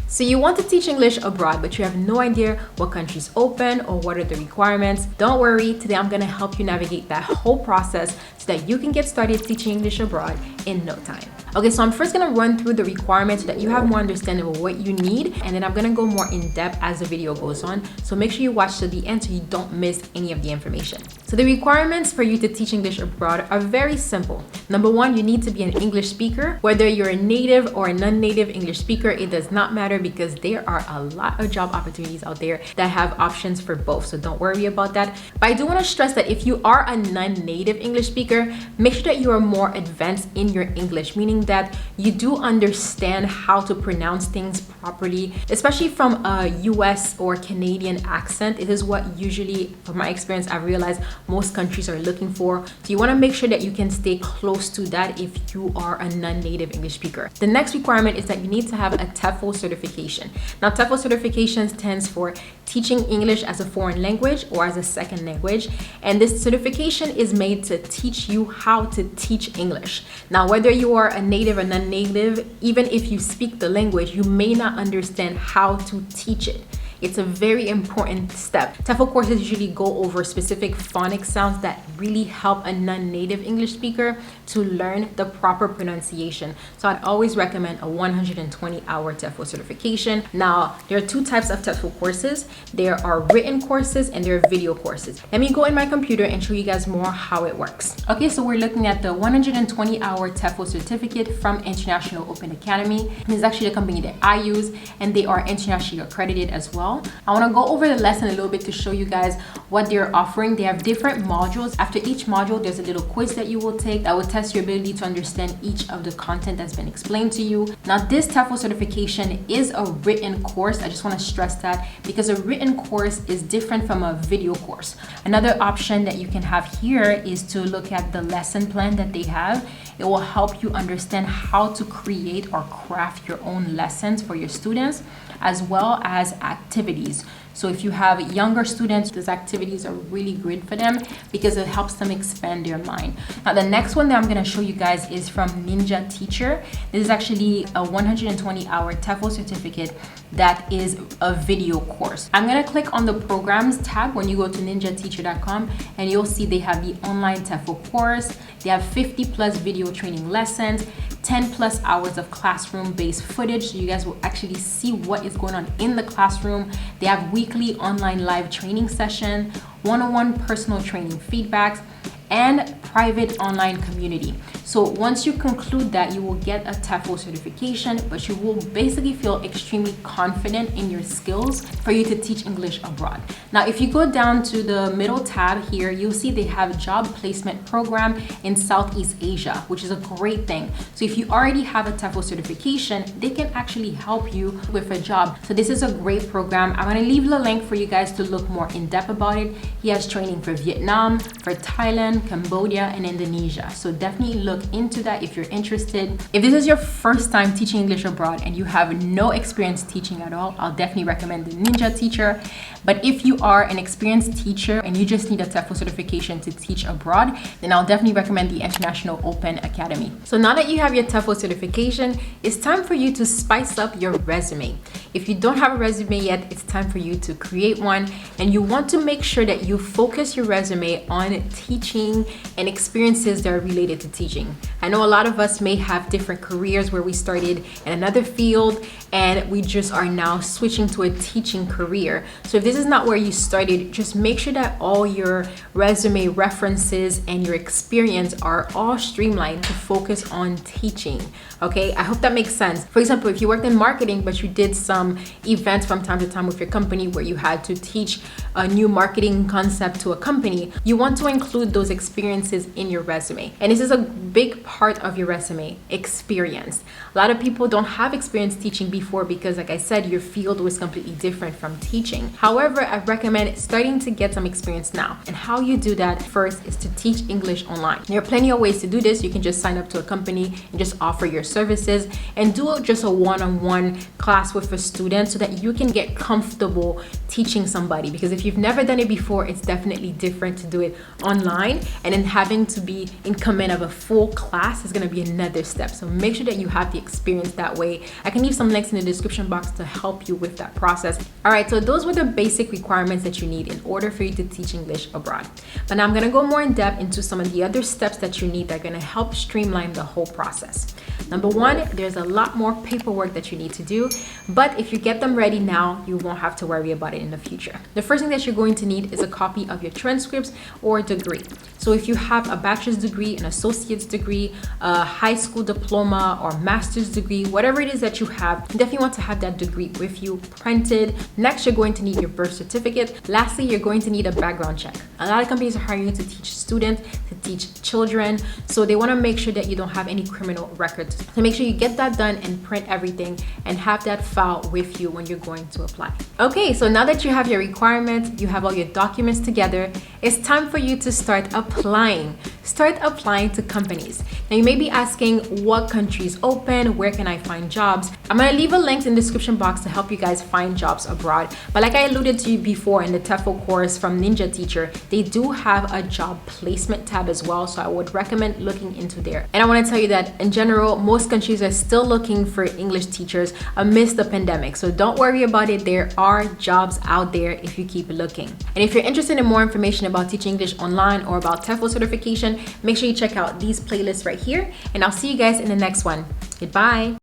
So you want to teach English abroad, but you have no idea what countries open or what are the requirements. Don't worry, today I'm gonna help you navigate that whole process so that you can get started teaching English abroad in no time. Okay, so I'm first gonna run through the requirements so that you have more understanding of what you need, and then I'm gonna go more in depth as the video goes on. So make sure you watch to the end so you don't miss any of the information. So the requirements for you to teach English abroad are very simple. Number one, you need to be an English speaker. Whether you're a native or a non-native English speaker, it does not matter because there are a lot of job opportunities out there that have options for both. So don't worry about that. But I do want to stress that if you are a non-native English speaker, make sure that you are more advanced in your English, meaning that you do understand how to pronounce things properly, especially from a US or Canadian accent. It is what usually, from my experience, I've realized most countries are looking for. So you want to make sure that you can stay close to that if you are a non-native English speaker. The next requirement is that you need to have a TEFL certification. Now, TEFL certification stands for Teaching English as a Foreign Language or as a Second Language. And this certification is made to teach you how to teach English. Now, whether you are a native or non-native, even if you speak the language, you may not understand how to teach it. It's a very important step. TEFL courses usually go over specific phonics sounds that really help a non-native English speaker to learn the proper pronunciation. So I'd always recommend a 120-hour TEFL certification. Now, there are two types of TEFL courses. There are written courses and there are video courses. Let me go in my computer and show you guys more how it works. Okay, so we're looking at the 120-hour TEFL certificate from International Open Academy. This is actually the company that I use, and they are internationally accredited as well. I want to go over the lesson a little bit to show you guys what they're offering. They have different modules. After each module, there's a little quiz that you will take that will test your ability to understand each of the content that's been explained to you. Now, this TEFL certification is a written course. I just want to stress that because a written course is different from a video course. Another option that you can have here is to look at the lesson plan that they have. It will help you understand how to create or craft your own lessons for your students, as well as activities. So if you have younger students, these activities are really great for them because it helps them expand their mind. Now, the next one that I'm going to show you guys is from Ninja Teacher. This is actually a 120-hour TEFL certificate that is a video course. I'm going to click on the programs tab when you go to ninjateacher.com, and you'll see they have the online TEFL course. They have 50+ video training lessons, 10+ hours of classroom-based footage, so you guys will actually see what is going on in the classroom. They have weekly online live training session, one-on-one personal training feedbacks, and private online community. So once you conclude that, you will get a TEFL certification, but you will basically feel extremely confident in your skills for you to teach English abroad. Now, if you go down to the middle tab here, you'll see they have job placement program in Southeast Asia, which is a great thing. So if you already have a TEFL certification, they can actually help you with a job. So this is a great program. I'm gonna leave the link for you guys to look more in depth about it. He has training for Vietnam, for Thailand, Cambodia, and Indonesia. So definitely look into that if you're interested. If this is your first time teaching English abroad and you have no experience teaching at all, I'll definitely recommend the Ninja Teacher. But if you are an experienced teacher and you just need a TEFL certification to teach abroad, then I'll definitely recommend the International Open Academy. So now that you have your TEFL certification, it's time for you to spice up your resume. If you don't have a resume yet, it's time for you to create one, and you want to make sure that you focus your resume on teaching and experiences that are related to teaching. I know a lot of us may have different careers where we started in another field and we just are now switching to a teaching career. So if this is not where you started, just make sure that all your resume references and your experience are all streamlined to focus on teaching. Okay, I hope that makes sense. For example, if you worked in marketing, but you did some events from time to time with your company where you had to teach a new marketing concept to a company, you want to include those experiences in your resume. And this is a big part of your resume, experience. A lot of people don't have experience teaching before because, like I said, your field was completely different from teaching. However, I recommend starting to get some experience now. And how you do that first is to teach English online. There are plenty of ways to do this. You can just sign up to a company and just offer your services and do just a one-on-one class with a student so that you can get comfortable teaching somebody. Because if you've never done it before, it's definitely different to do it online, and then having to be in command of a full class is going to be another step. So make sure that you have the experience that way. I can leave some links links in the description box to help you with that process. All right, so those were the basic requirements that you need in order for you to teach English abroad. But now I'm gonna go more in depth into some of the other steps that you need that are gonna help streamline the whole process. Number one, there's a lot more paperwork that you need to do, but if you get them ready now, you won't have to worry about it in the future. The first thing that you're going to need is a copy of your transcripts or degree. So if you have a bachelor's degree, an associate's degree, a high school diploma or master's degree, whatever it is that you have, you definitely want to have that degree with you printed. Next, you're going to need your birth certificate. Lastly, you're going to need a background check. A lot of companies are hiring you to teach students, to teach children, so they want to make sure that you don't have any criminal records. So make sure you get that done and print everything and have that file with you when you're going to apply. Okay, so now that you have your requirements, you have all your documents together, it's time for you to start applying. Start applying to companies. Now you may be asking, what countries open? Where can I find jobs? I'm gonna leave a link in the description box to help you guys find jobs abroad. But like I alluded to you before in the TEFL course from Ninja Teacher, they do have a job placement tab as well. So I would recommend looking into there. And I wanna tell you that in general, most countries are still looking for English teachers amidst the pandemic. So don't worry about it. There are jobs out there if you keep looking. And if you're interested in more information about teaching English online or about TEFL certification, make sure you check out these playlists right here, and I'll see you guys in the next one. Goodbye.